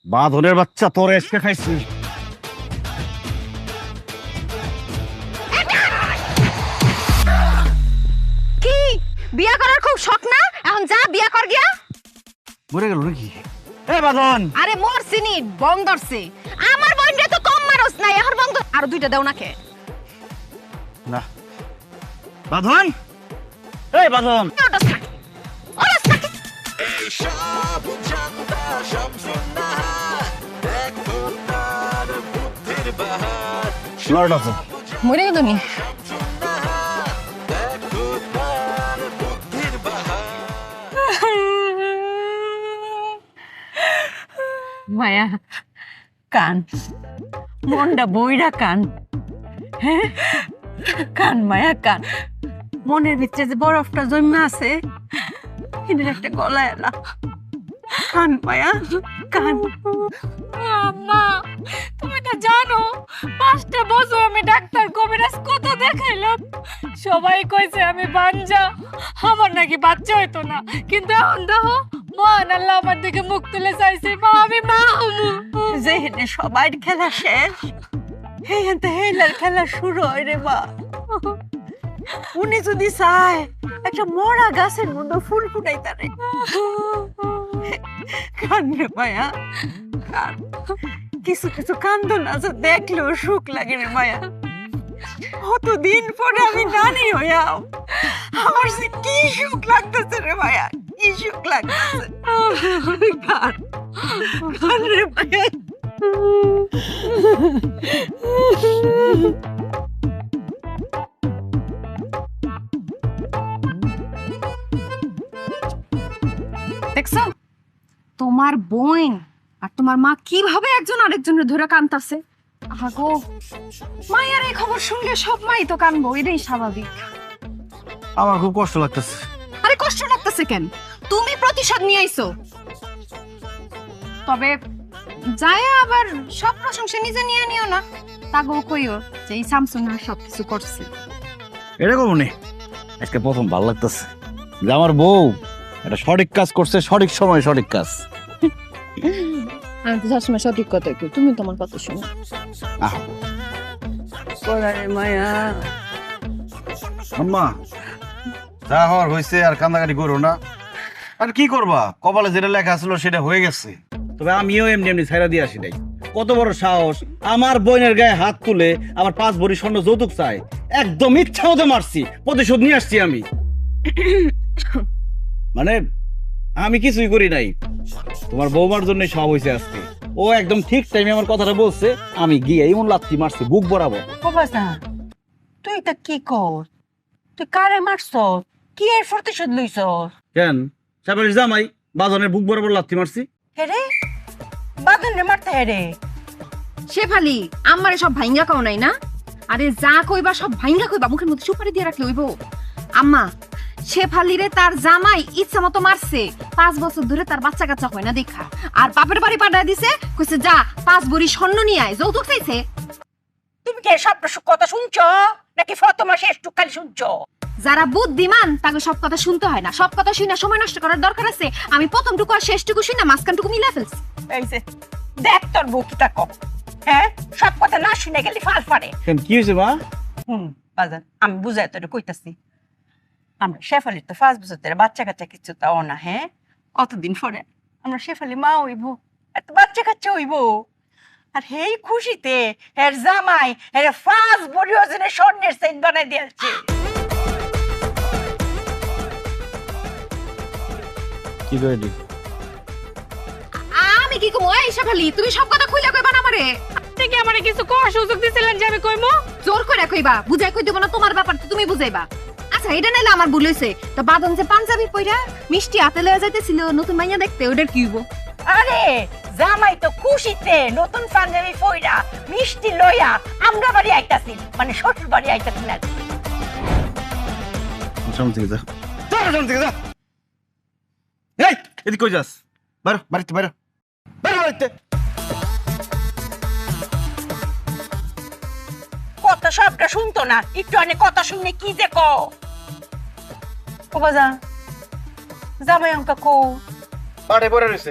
বাঁধনের বাচ্চা তোর এসকে খাইছি। কি বিয়া করার খুব শখ না? এখন যা বিয়া কর গিয়া। মরে গেল নাকি? এ বাঁধন, আরে মোর সিনি বং ধরছে। আমার বোনরে তো কম মারস নাই, এখন বং ধর। আর দুইটা দেও নাকে। না বাঁধন, এই বাঁধন, ওটাস নাকি? ওটাস নাকি? লড়াটা তো। মরে গেল নি? মায়া কান, মনটা বইরা কান। হ্যাঁ কান মায়া কান, মনের ভিতরে যে বরফটা জমে আছে এটার একটা গলা এলা। কান মায়া কান। আম্মা তুমি তো জানো 5টা বছর আমি ডাক্তার কবিরাজ কত দেখাইলাম, সবাই কইছে আমি বাঞ্জা, আমার নাকি বাচ্চা হইতো না। কিন্তু এখন দেখো মহান আল্লাহ আমার দিকে মুখ তুলে চাইছে, মা আমি মা হমু। যেহেতু সবাই খেলা শেষ, হেহেন্তে হেলার খেলা শুরু হয় রে মা। উনি যদি চায় একটা মরা গাছের মধ্যে ফুল ফুটাই তারে। কান রে মায়া কান, কিছু কিছু কান্দন আছে দেখলেও সুখ লাগে রে মায়া। কতদিন পরে আমি নানি হইয়াও, আমার যে কি সুখ লাগতেছে রে মায়া, কি সুখ লাগতেছে। কান কান রে মায়া। দেখছো তোমার বোন আর তোমার মা কিভাবে একজন আরেকজনের ধরে কানতাছে। আগো মায়ের এই খবর শুনলে সব মাই তো কানবো, এটাই স্বাভাবিক। আমার খুব কষ্ট লাগতেছে। আরে কষ্ট লাগতেছে কেন? তুমি প্রতিশোধ নিয়ে আইছো। তবে যায় আবার সব প্রশংসা নিজে নিয়ে নিও না। তাগো কইও যে এই স্যামসুং আর সবকিছু করছে। এটা করবো নি, আজকে প্রথম ভালো লাগতেছে যে আমার বউ একটা সঠিক কাজ করছে, সঠিক সময় সঠিক কাজ। আমি তো সবসময় সঠিক কথা কই, তুমি তোমার কথা শোনো। আহ পড়ারে মায়া। আম্মা যা হওয়ার হয়েছে, আর কান্দাকাটি করো না। আর কি করবা, কপালে যেটা লেখা ছিল সেটা হয়ে গেছে। তবে আমিও এমনি এমনি ছাইরা দিয়ে আসি নাই। কত বড় সাহস, আমার বোনের গায়ে হাত তুলে আমার 5 ভরি স্বর্ণ যৌতুক চাই। একদম ইচ্ছা মতো মারছি, প্রতিশোধ নিয়ে আসছি আমি। মানে আমি কিছুই করি নাই, তোমার বৌমার জন্য সব হয়েছে আজকে। ও একদম ঠিক টাইমে আমার কথাটা বলছে, আমি গিয়ে এমন লাথি মারছি বুক বরাবর। ও বাসা, তুই তা কি কর? তুই কারে মারছ? কি এর প্রতিশোধ লইছ? কেন সাবারির জামাই বাজানের বুক বরাবর লাথি মারছি। হেরে বাদন রে মারতে হেরে। শেফালি আমারে সব ভাইঙ্গা কও নাই না? আরে যা কইবা সব ভাইঙ্গা কইবা, মুখের মধ্যে সুপারি দিয়ে রাখলে হইব। আম্মা শেফালিরে তার জামাই ইচ্ছা মতো মারছে, 5 বছর ধরে তার বাচ্চা কাচ্চা হয় না দেখা। আর বাপের বাড়ি পাঠায় দিছে, কইছে যা 5 ভরি স্বর্ণ নিয়ে আয়, যৌতুক চাইছে। তুমি কি সব কথা শুনছ নাকি ফতমা শেষ টুকালি শুনছ? যারা বুদ্ধিমান তাকে সব কথা শুনতে হয় না। সব কথা শুনে সময় নষ্ট করার দরকার আছে? আমি প্রথমটুকু আর শেষটুকু শুনে মাঝখানটুকু মিলা ফেলছি। এই যে দেখ তোর বউ কি তা কম। হ্যাঁ সব কথা না শুনে গেলি ফাল ফাড়ে। কেন কি হয়েছে মা? বাজান আমি বুঝাই তোরে কইতাছি, আমরা শেফালির তো 5 বছর ধরে বাচ্চা কাচ্চা কিছু তাও না। হ্যাঁ কতদিন পরে আমরা শেফালি মা হইব, এত বাচ্চা কাচ্চা হইব। আর হেই খুশিতে এর জামাই এর 5 ভরি ওজনের স্বর্ণের চেইন বানাই দিয়েছে। কি করে দি? আমি কি কমু? এই শেফালি তুমি সব কথা খুইলা কইবা না আমারে। আপনি কি আমারে কিছু কোয়ার সুযোগ দিছিলেন যে আমি কইমু? জোর করে কইবা, বুঝাই কই দেব না। তোমার ব্যাপার তো তুমি বুঝাইবা। আচ্ছা এটা নাইলে আমার ভুল হইছে। তো বাদন যে পাঞ্জাবি পইরা মিষ্টি হাতে লয়ে যাইতেছিল নতুন মাইয়া দেখতে, ওটার কি হইব? আরে জামাই তো খুশিতে নতুন পাঞ্জাবি পইরা মিষ্টি লইয়া আমরা বাড়ি আইতাছি, মানে শ্বশুর বাড়ি আইতাছি না। সামনে থেকে যা, সামনে থেকে যা। এই এদিকে কই যাস? বাইরে বাড়িতে, বাইরে বাইরে বাড়িতে। কথা সবটা শুনতো না, একটু অনেক কথা শুনে কি যে ক। ও বাজা জামাই অঙ্কা কো পাড়ে পড়ে রয়েছে।